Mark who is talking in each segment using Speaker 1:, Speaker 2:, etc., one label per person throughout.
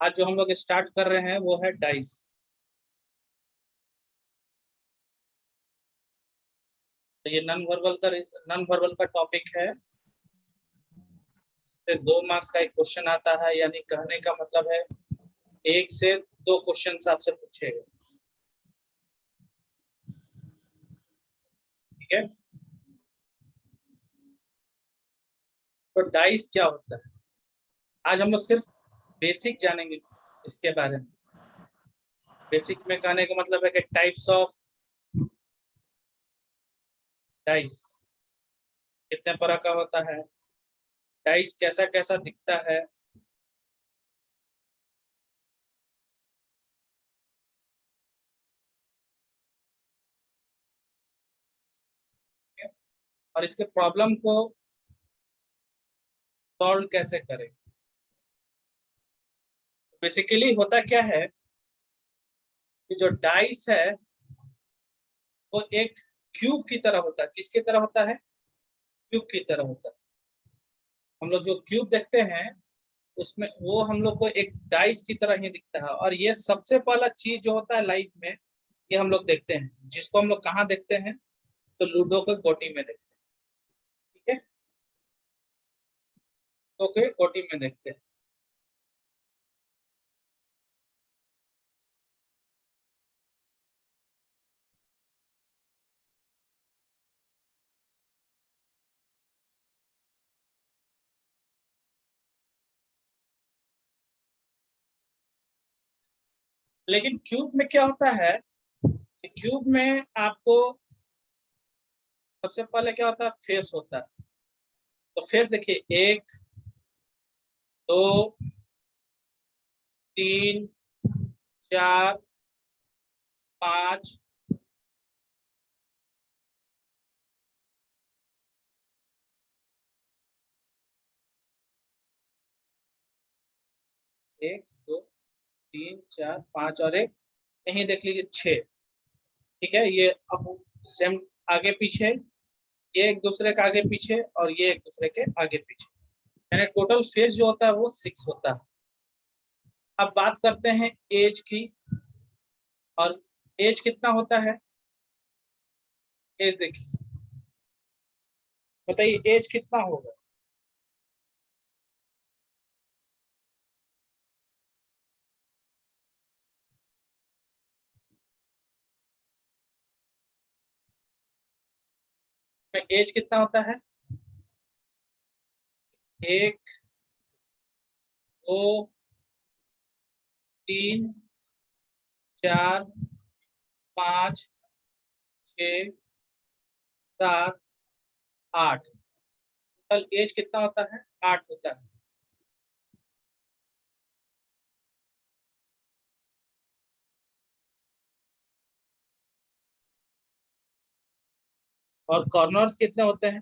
Speaker 1: आज जो हम लोग स्टार्ट कर रहे हैं वो है डाइस। तो ये नॉन वर्बल का टॉपिक है। से 2 मार्क्स का एक क्वेश्चन आता है, यानी कहने का मतलब है 1 से 2 क्वेश्चन आपसे पूछेगा। ठीक है। तो डाइस क्या होता है, आज हम लोग सिर्फ बेसिक जानेंगे इसके बारे में। बेसिक में कहने का मतलब है कि टाइप्स ऑफ डाइस कितने तरह का होता है, डाइस कैसा कैसा दिखता है, और इसके प्रॉब्लम को सॉल्व कैसे करें। बेसिकली होता क्या है कि जो डाइस है वो एक क्यूब की तरह होता है। किसकी तरह होता है? क्यूब की तरह होता है। हम लोग जो क्यूब देखते हैं उसमें वो हम लोग को एक डाइस की तरह ही दिखता है। और ये सबसे पहला चीज जो होता है लाइफ में, ये हम लोग देखते हैं, जिसको हम लोग कहाँ देखते हैं, तो लूडो के गोटी में देखते हैं। ठीक है, तो के गोटी में देखते हैं। लेकिन क्यूब में क्या होता है कि क्यूब में आपको सबसे पहले क्या होता है, फेस होता है। तो फेस देखिए, 1 2 3 4 5। 1 2 3 4 5 और एक यहीं देख लीजिए 6। ठीक है, ये अब सेम आगे पीछे, ये एक दूसरे के आगे पीछे और ये एक दूसरे के आगे पीछे, यानी टोटल फेस जो होता है वो 6 होता है। अब बात करते हैं एज की। और एज कितना होता है, एज देखिए, बताइए एज कितना होगा। इसमें एज कितना होता है, 1 2 3 4 5 6 7 8। टोटल एज कितना होता है, 8 होता है। और कॉर्नर्स कितने होते हैं,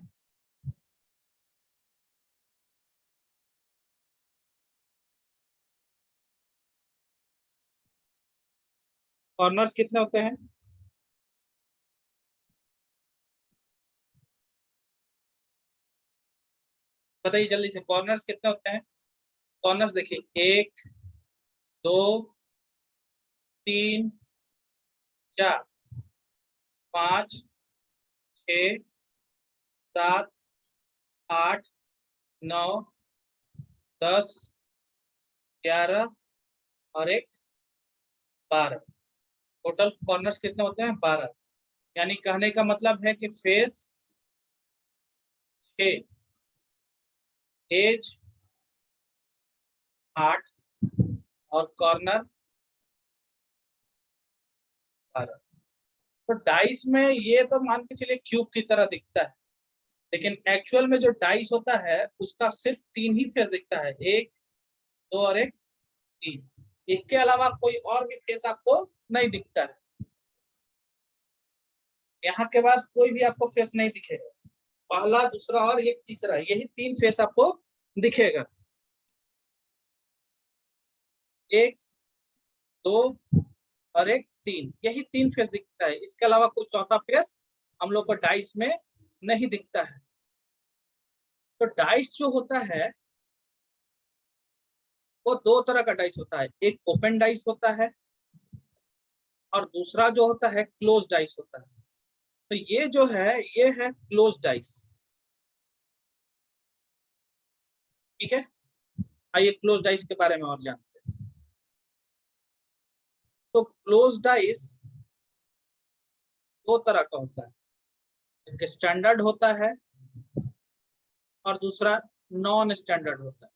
Speaker 1: कॉर्नर्स कितने होते हैं, बताइए जल्दी से, कॉर्नर्स कितने होते हैं। कॉर्नर्स देखिए, 1 2 3 4 5 6 7 8 9 10 11 और एक 12। टोटल कॉर्नर्स कितने होते हैं, 12। यानी कहने का मतलब है कि फेस 6, एज 8 और कॉर्नर 12। तो डाइस में ये तो मान के चलिए क्यूब की तरह दिखता है, लेकिन एक्चुअल में जो डाइस होता है उसका सिर्फ 3 ही फेस दिखता है, 1 2 और एक 3। इसके अलावा कोई और भी फेस आपको नहीं दिखता है। यहाँ के बाद कोई भी आपको फेस नहीं दिखेगा, पहला दूसरा और एक तीसरा, यही 3 फेस आपको दिखेगा, 1 2 और एक 3, यही 3 फेस दिखता है। इसके अलावा कोई चौथा फेस हम लोग को डाइस में नहीं दिखता है। तो डाइस जो होता है वो दो तरह का डाइस होता है, एक ओपन डाइस होता है और दूसरा जो होता है क्लोज डाइस होता है। तो ये जो है ये है क्लोज डाइस, ठीक है। आइए क्लोज डाइस के बारे में और जानते हैं। तो क्लोज डाइस दो तरह का होता है, एक स्टैंडर्ड होता है और दूसरा नॉन स्टैंडर्ड होता है।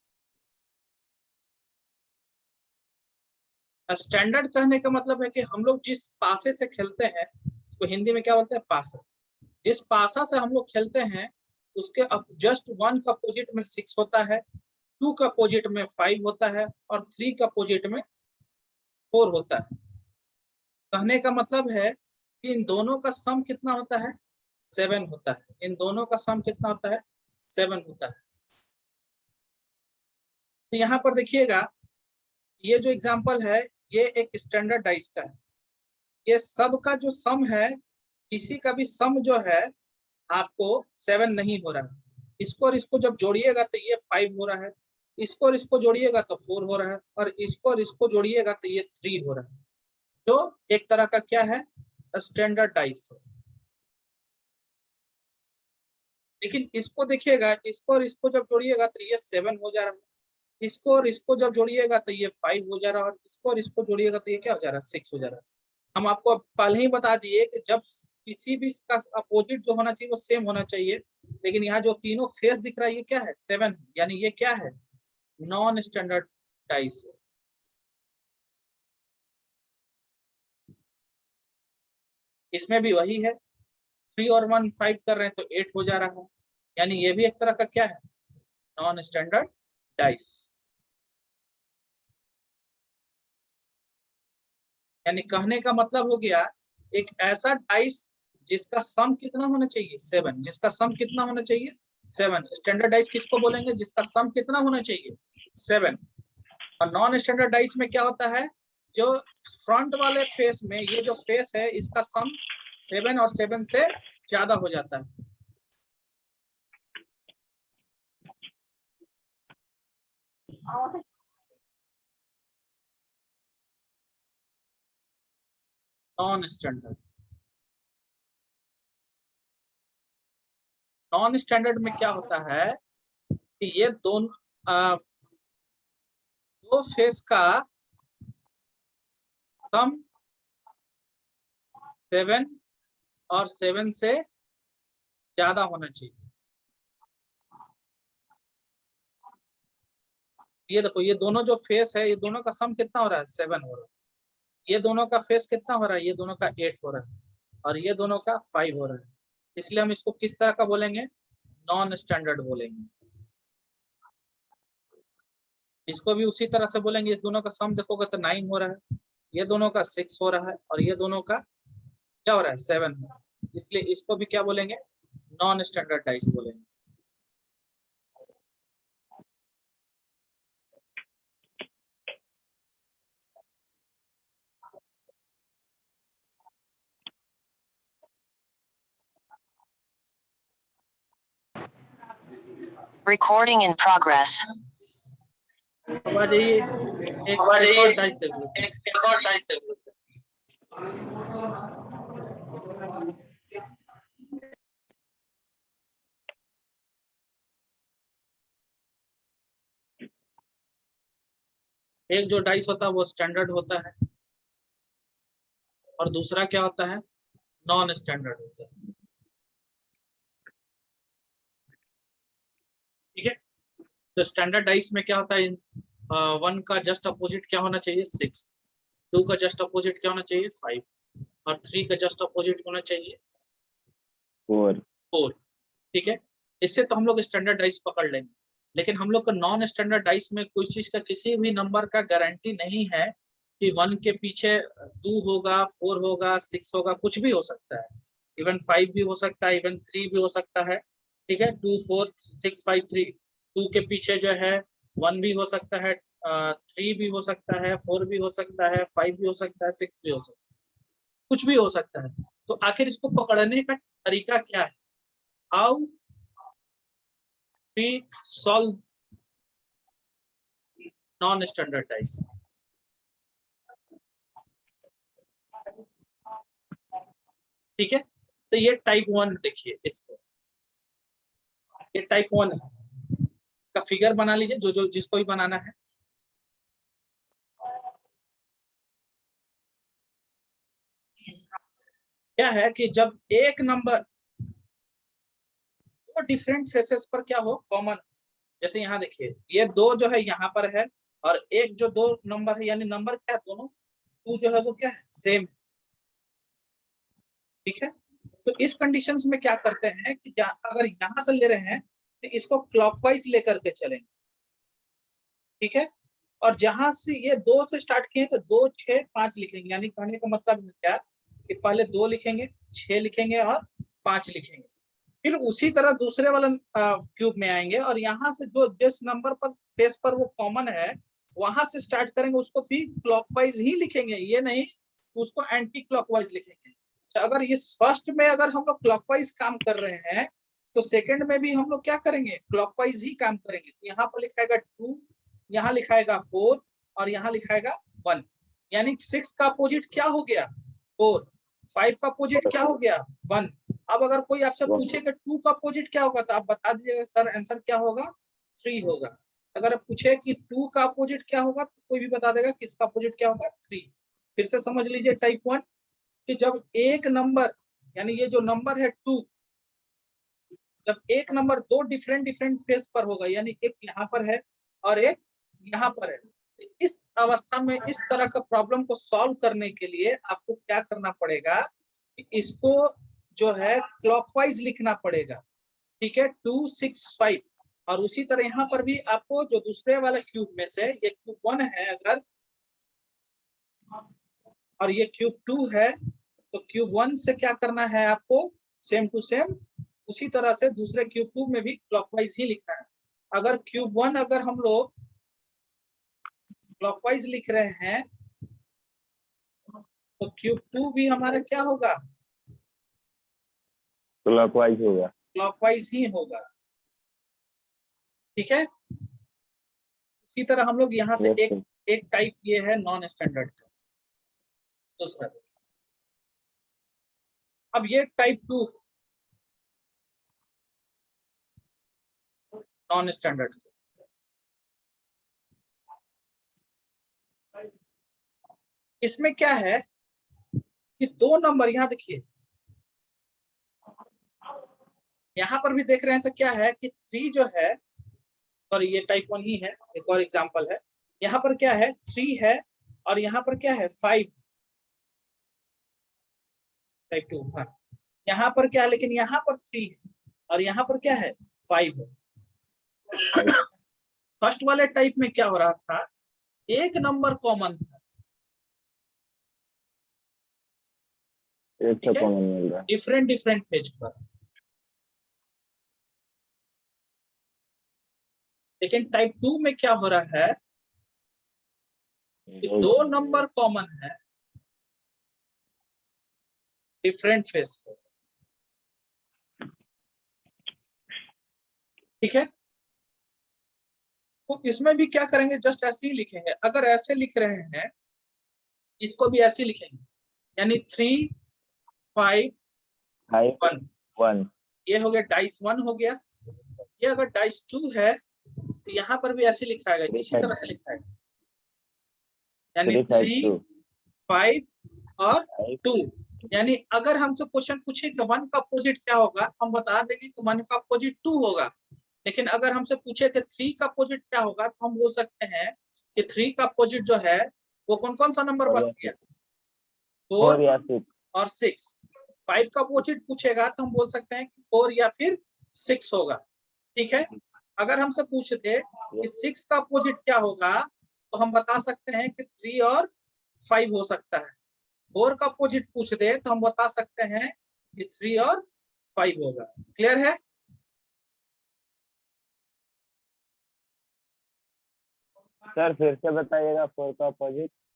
Speaker 1: स्टैंडर्ड कहने का मतलब है कि हम लोग जिस पासे से खेलते हैं उसको हिंदी में क्या बोलते हैं, पासा। जिस पासा से हम लोग खेलते हैं उसके अब जस्ट 1 का अपोजिट में 6 होता है, 2 का अपोजिट में 5 होता है और 3 का अपोजिट में 4 होता है। कहने का मतलब है कि इन दोनों का सम कितना होता है, 7 होता है। इन दोनों का सम कितना होता है, 7 होता है। तो यहाँ पर देखिएगा ये जो एग्जांपल है ये एक स्टैंडर्ड डाइस का है। ये सब का जो सम है, किसी का भी सम जो है आपको 7 नहीं हो रहा है। इसको और इसको जब जोड़िएगा तो ये 5 हो रहा है, इसको और इसको जोड़िएगा तो 4 हो रहा है और इसको और इसको जोड़िएगा तो ये 3 हो रहा है। तो एक तरह का क्या है, स्टैंडर्ड डाइस। लेकिन इसको देखिएगा, इसको और इसको जब जोड़िएगा तो ये 7 हो जा रहा है, इसको और इसको जब जोड़िएगा तो ये 5 हो जा रहा है और इसको और इसको जोड़िएगा तो ये क्या हो जा रहा है, 6 हो जा रहा है। हम आपको पहले ही बता दिए कि जब किसी भी का अपोजिट जो होना चाहिए वो सेम होना चाहिए। लेकिन यहाँ जो तीनों फेस दिख रहा है ये क्या है, 7, यानी ये क्या है, नॉन स्टैंडर्ड डाइस। इसमें भी वही है, 3 और 1 5 कर रहे हैं तो 8 हो जा रहा है, यानी ये भी एक तरह का क्या है, नॉन स्टैंडर्ड डाइस। यानी कहने का मतलब हो गया एक ऐसा डाइस जिसका सम कितना होना चाहिए, 7। जिसका सम कितना होना चाहिए, 7। स्टैंडर्ड डाइस किसको बोलेंगे, जिसका सम कितना होना चाहिए, 7। और नॉन स्टैंडर्ड डाइस में क्या होता है, जो फ्रंट वाले फेस में ये जो फेस है इसका सम 7 और 7 से ज्यादा हो जाता है। नॉन स्टैंडर्ड, नॉन स्टैंडर्ड में क्या होता है कि ये दो फेस का सम 7 और 7 से ज्यादा होना चाहिए। ये देखो ये दोनों जो फेस है ये दोनों का सम कितना हो रहा है, 7 हो रहा है। ये दोनों का फेस कितना हो रहा है, ये दोनों का 8 हो रहा है और ये दोनों का 5 हो रहा है। इसलिए हम इसको किस तरह का बोलेंगे, नॉन स्टैंडर्ड बोलेंगे। इसको भी उसी तरह से बोलेंगे, इस दोनों का सम देखोगे तो 9 हो रहा है, ये दोनों का 6 हो रहा है और ये दोनों का क्या हो रहा है, 7 हो रहा है। इसलिए इसको भी क्या बोलेंगे, नॉन स्टैंडर्ड डाइस बोलेंगे।
Speaker 2: Recording in progress.
Speaker 1: अब आ जाइए एक और डाइस देख लेते हैं। एक जो डाइस होता है वो स्टैंडर्ड होता है और दूसरा क्या होता है, नॉन स्टैंडर्ड होता है। ठीक है, तो स्टैंडर्ड डाइस में क्या होता है, 1 का जस्ट अपोजिट क्या होना चाहिए, 6, 2 का जस्ट अपोजिट क्या होना चाहिए, 5 और 3 का जस्ट अपोजिट होना चाहिए 4। ठीक है, इससे तो हम लोग स्टैंडर्ड डाइस पकड़ लेंगे। लेकिन हम लोग का नॉन स्टैंडर्ड डाइस में कोई चीज का किसी भी नंबर का गारंटी नहीं है कि 1 के पीछे 2 होगा, 4 होगा, 6 होगा, कुछ भी हो सकता है। इवन 5 भी हो सकता है, इवन 3 भी हो सकता है। ठीक है, 2 4 6 5 3, 2 के पीछे जो है 1 भी हो सकता है, 3 भी हो सकता है, 4 भी हो सकता है, 5 भी हो सकता है, 6 भी हो सकता है, कुछ भी हो सकता है। तो आखिर इसको पकड़ने का तरीका क्या है, how we solve non standard dice. ठीक है, तो ये टाइप 1 देखिए, इसको ये टाइप 1 है। इसका फिगर बना लीजिए, जो जो जिसको भी बनाना है। क्या है कि जब एक नंबर दो डिफरेंट फेसेस पर क्या हो कॉमन, जैसे यहाँ देखिए ये दो जो है यहाँ पर है, और एक जो दो नंबर है, यानी नंबर क्या है दोनों टू जो है वो क्या है सेम। ठीक है, तो इस कंडीशंस में क्या करते हैं कि अगर यहाँ से ले रहे हैं तो इसको क्लॉकवाइज लेकर के चलेंगे। ठीक है, और जहां से ये दो से स्टार्ट किए तो 2 6 5 लिखेंगे, यानी कहने का मतलब क्या कि पहले 2 लिखेंगे, 6 लिखेंगे और 5 लिखेंगे। फिर उसी तरह दूसरे वाला क्यूब में आएंगे और यहाँ से जो जिस नंबर पर फेस पर वो कॉमन है वहां से स्टार्ट करेंगे, उसको फिर क्लॉकवाइज ही लिखेंगे, ये नहीं उसको एंटी क्लॉकवाइज लिखेंगे। अच्छा, अगर ये फर्स्ट में अगर हम लोग क्लॉकवाइज काम कर रहे हैं तो सेकंड में भी हम लोग क्या करेंगे, क्लॉकवाइज ही काम करेंगे। तो यहाँ पर लिखाएगा 2, यहाँ लिखाएगा 4 और यहाँ लिखाएगा 1, यानी 6 का अपोजिट क्या हो गया 4, 5 का अपोजिट क्या हो गया 1। अब अगर कोई आपसे पूछेगा 2 का अपोजिट क्या होगा तो आप बता दीजिएगा सर आंसर क्या होगा 3 होगा। अगर पूछे कि 2 का अपोजिट क्या होगा तो कोई भी बता देगा किसका अपोजिट क्या होगा 3। फिर से समझ लीजिए टाइप 1 कि जब एक नंबर, यानी ये जो नंबर है 2, जब एक नंबर दो डिफरेंट डिफरेंट फेस पर होगा, यानी एक यहाँ पर है और एक यहाँ पर है, तो इस अवस्था में इस तरह का प्रॉब्लम को सॉल्व करने के लिए आपको क्या करना पड़ेगा कि इसको जो है क्लॉकवाइज लिखना पड़ेगा। ठीक है, 2 6 5। और उसी तरह यहाँ पर भी आपको जो दूसरे वाला क्यूब में से ये क्यूब 1 है अगर, और ये क्यूब 2 है, तो क्यूब 1 से क्या करना है आपको सेम टू सेम उसी तरह से दूसरे क्यूब 2 में भी क्लॉकवाइज ही लिखना है। अगर क्यूब 1 अगर हम लोग क्लॉकवाइज लिख रहे हैं तो क्यूब 2 भी हमारा क्या होगा
Speaker 3: क्लॉकवाइज होगा,
Speaker 1: क्लॉकवाइज ही होगा। ठीक है, इसी तरह हम लोग यहाँ से एक टाइप ये है नॉन स्टैंडर्ड का दूसरा। अब ये टाइप 2 नॉन स्टैंडर्ड, इसमें क्या है कि दो नंबर, यहाँ देखिए यहाँ पर भी देख रहे हैं तो क्या है कि 3 जो है, सॉरी ये टाइप 1 ही है, एक और एग्जांपल है। यहाँ पर क्या है 3 है और यहाँ पर क्या है 5, टाइप 2। हाँ, यहाँ पर क्या है, लेकिन यहाँ पर 3 है और यहाँ पर क्या है 5 है। फर्स्ट वाले टाइप में क्या हो रहा था, एक नंबर कॉमन था,
Speaker 3: एक कॉमन मिल रहा है,
Speaker 1: डिफरेंट डिफरेंट पेज पर। लेकिन टाइप 2 में क्या हो रहा है कि दो नंबर कॉमन है डिफरेंट फेस पर। ठीक है, तो इसमें भी क्या करेंगे, जस्ट ऐसे ही लिखेंगे। अगर ऐसे लिख रहे हैं इसको भी ऐसे लिखेंगे, यानी 3 5 1। ये हो गया डाइस 1 हो गया। ये अगर डाइस 2 है तो यहाँ पर भी ऐसे लिखाएगा, इसी तरह से लिखाएगा, यानी 3 5 और 2। यानी अगर हमसे क्वेश्चन पूछे कि 1 का अपोजिट क्या होगा, हम बता देंगे कि 1 का अपोजिट 2 होगा। लेकिन अगर हमसे पूछे कि 3 का अपोजिट क्या होगा तो हम बोल सकते हैं कि 3 का अपोजिट जो है वो कौन कौन सा नंबर बच गया 4
Speaker 3: या 6
Speaker 1: और 6। 5 का अपोजिट पूछेगा तो हम बोल सकते हैं कि 4 या फिर 6 होगा। ठीक है, अगर हमसे पूछते कि 6 का अपोजिट क्या होगा तो हम बता सकते हैं कि 3 और 5 हो सकता है। 4 का अपोजिट पूछ दे तो हम बता सकते हैं कि 3 और 5 होगा। क्लियर है?
Speaker 3: सर फिर से बताइएगा 4 का अपोजिट।